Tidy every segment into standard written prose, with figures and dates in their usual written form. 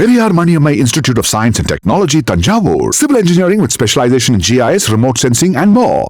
Periyar Maniammai Institute of Science and Technology, Tanjavur. Civil engineering with specialization in GIS, remote sensing and more.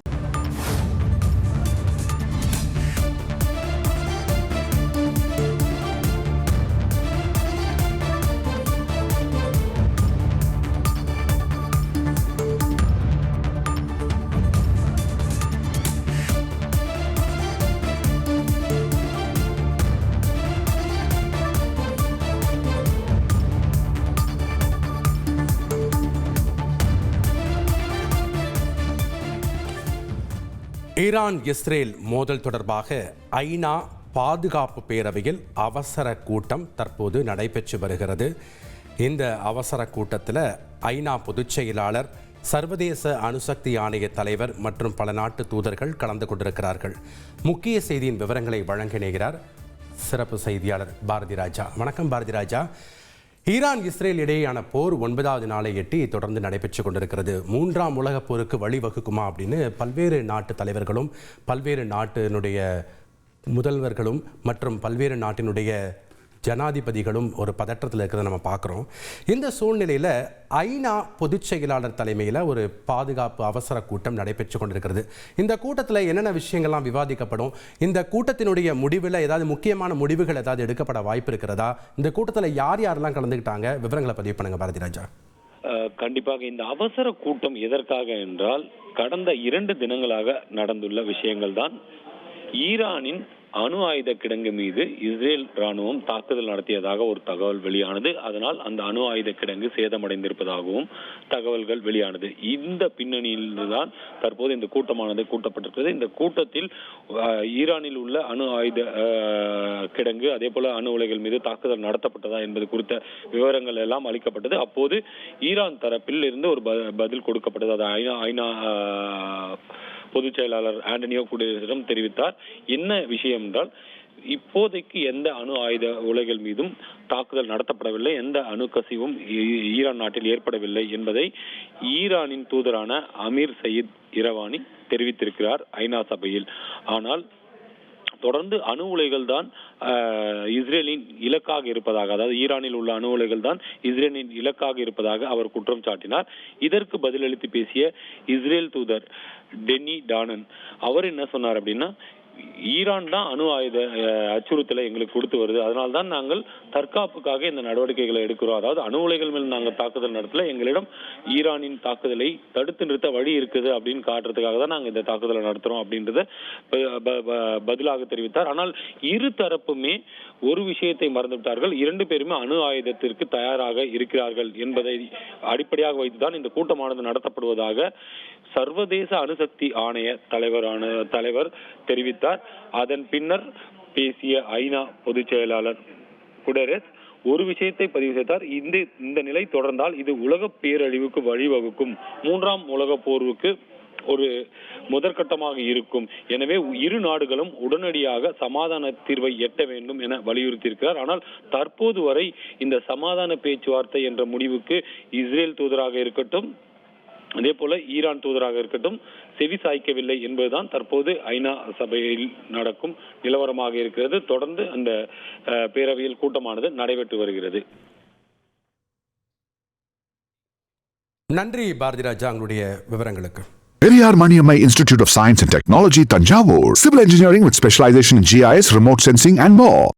Iran Israel மோதல் தொடர்பாக ஐநா பாதுகாப்பு பேரவையில் அவசர கூட்டம் தற்போது நடைபெற்று வருகிறது. இந்த அவசர கூட்டத்தில் ஐநா பொதுச் செயலாளர், சர்வதேச அணுசக்தி ஆணைய தலைவர் மற்றும் பல நாட்டு தூதர்கள் கலந்து கொண்டிருக்கிறார்கள். முக்கிய செய்தியின் விவரங்களை வழங்கினார் சிறப்பு செய்தியாளர் பாரதி ராஜா. வணக்கம் பாரதி ராஜா. ஈரான் இஸ்ரேல் இடையேயான போர் 9வது நாளை எட்டி தொடர்ந்து நடைபெற்று கொண்டிருக்கிறது. 3ஆம் உலகப் போருக்கு வழிவகுக்குமா அப்படின்னு பல்வேறு நாட்டு தலைவர்களும் பல்வேறு நாட்டினுடைய முதல்வர்களும் மற்றும் பல்வேறு நாட்டினுடைய ஜனாதிபதிகளும் ஒரு பதற்றத்தில் இருக்கிறத நம்ம பார்க்குறோம். இந்த சூழ்நிலையில் ஐநா பொதுச் செயலாளர் தலைமையில் ஒரு பாதுகாப்பு அவசர கூட்டம் நடைபெற்று கொண்டிருக்கிறது. இந்த கூட்டத்தில் என்னென்ன விஷயங்கள்லாம் விவாதிக்கப்படும்? இந்த கூட்டத்தினுடைய முடிவில் ஏதாவது முக்கியமான முடிவுகள் ஏதாவது எடுக்கப்பட வாய்ப்பு இருக்கிறதா? இந்த கூட்டத்தில் யார் யாரெல்லாம் கலந்துக்கிட்டாங்க? விவரங்களை பதிவு பண்ணுங்க பாரதி ராஜா. கண்டிப்பாக இந்த அவசர கூட்டம் எதற்காக என்றால், கடந்த 2 தினங்களாக நடந்துள்ள விஷயங்கள் தான். ஈரானின் அணு ஆயுத கிடங்கு மீது இஸ்ரேல் ராணுவம் தாக்குதல் நடத்தியதாக ஒரு தகவல் வெளியானது. அதனால் அந்த அணு ஆயுத கிடங்கு சேதமடைந்திருப்பதாகவும் தகவல்கள் வெளியானது. இந்த பின்னணியில்தான் தற்போது இந்த கூட்டமானது கூட்டப்பட்டிருக்கிறது. இந்த கூட்டத்தில் ஈரானில் உள்ள அணு ஆயுத கிடங்கு, அதே போல அணு உலைகள் மீது தாக்குதல் நடத்தப்பட்டதா என்பது குறித்த விவரங்கள் எல்லாம் அளிக்கப்பட்டது. அப்போது ஈரான் தரப்பில் இருந்து ஒரு பதில் கொடுக்கப்பட்டது. அது ஐநா பொதுச் செயலாளர் ஆண்டனியோ குடேரஸிடம் தெரிவித்தார். என்ன விஷயம் என்றால், இப்போதைக்கு எந்த அணு ஆயுத உலைகள் மீதும் தாக்குதல் நடத்தப்படவில்லை, எந்த அணு கசிவும் ஈரான் நாட்டில் ஏற்படவில்லை என்பதை ஈரானின் தூதரான அமீர் சயீத் இரவானி தெரிவித்திருக்கிறார் ஐநா சபையில். ஆனால் தொடர்ந்து அணு உலைகள் தான் இஸ்ரேலின் இலக்காக இருப்பதாக, அதாவது ஈரானில் உள்ள அணு உலைகள் தான் இஸ்ரேலின் இலக்காக இருப்பதாக அவர் குற்றம் சாட்டினார். இதற்கு பதிலளித்து பேசிய இஸ்ரேல் தூதர் டென்னி டானன் அவர் என்ன சொன்னார் அப்படின்னா, ஈரான் தான் அணு ஆயுத அச்சுறுத்தலை எங்களுக்கு கொடுத்து வருது, அதனால தான் நாங்கள் தற்காப்புக்காக இந்த நடவடிக்கைகளை எடுக்கிறோம். அதாவது அணு உலைகள் மேல் நாங்கள் தாக்குதல் நடத்தல, எங்களிடம் ஈரானின் தாக்குதலை தடுத்து நிறுத்த வழி இருக்குது அப்படின்னு காட்டுறதுக்காக தான் நாங்கள் இந்த தாக்குதலை நடத்துறோம் அப்படின்றத பதிலாக தெரிவித்தார். ஆனால் இரு தரப்புமே ஒரு விஷயத்தை மறந்துவிட்டார்கள். 2 பேருமே அணு ஆயுதத்திற்கு தயாராக இருக்கிறார்கள் என்பதை அடிப்படையாக வைத்துதான் இந்த கூட்டமானது நடத்தப்படுவதாக சர்வதேச அணுசக்தி ஆணைய தலைவர் தெரிவித்தார். அதன் பின்னர் பேசிய ஐநா பொதுச் செயலாளர் குடேரஸ் ஒரு விஷயத்தை பதிவு செய்தார். இந்த நிலை தொடர்ந்தால் இது உலக பேரழிவுக்கு வழிவகுக்கும், 3ஆம் உலக போருக்கு ஒரு முதற்கட்டமாக இருக்கும். எனவே இரு நாடுகளும் உடனடியாக சமாதான தீர்வை எட்ட வேண்டும் என வலியுறுத்தியிருக்கிறார். ஆனால் தற்போது வரை இந்த சமாதான பேச்சுவார்த்தை என்ற முடிவுக்கு இஸ்ரேல் தூதராக இருக்கட்டும், அதே போல ஈரான் தூதராக இருக்கட்டும் செவி சாய்க்கவில்லை என்பதுதான் தற்போது ஐநா சபையில் நடக்கும் நிலவரமாக இருக்கிறது. தொடர்ந்து அந்த பேரவையில் கூட்டமானது நடைபெற்று வருகிறது. நன்றி பாரதி ராஜா, உங்களுடைய விவரங்களுக்கு. Periyar Maniammai Institute of Science and Technology, Tanjavur. Civil engineering with specialization in GIS, remote sensing and more.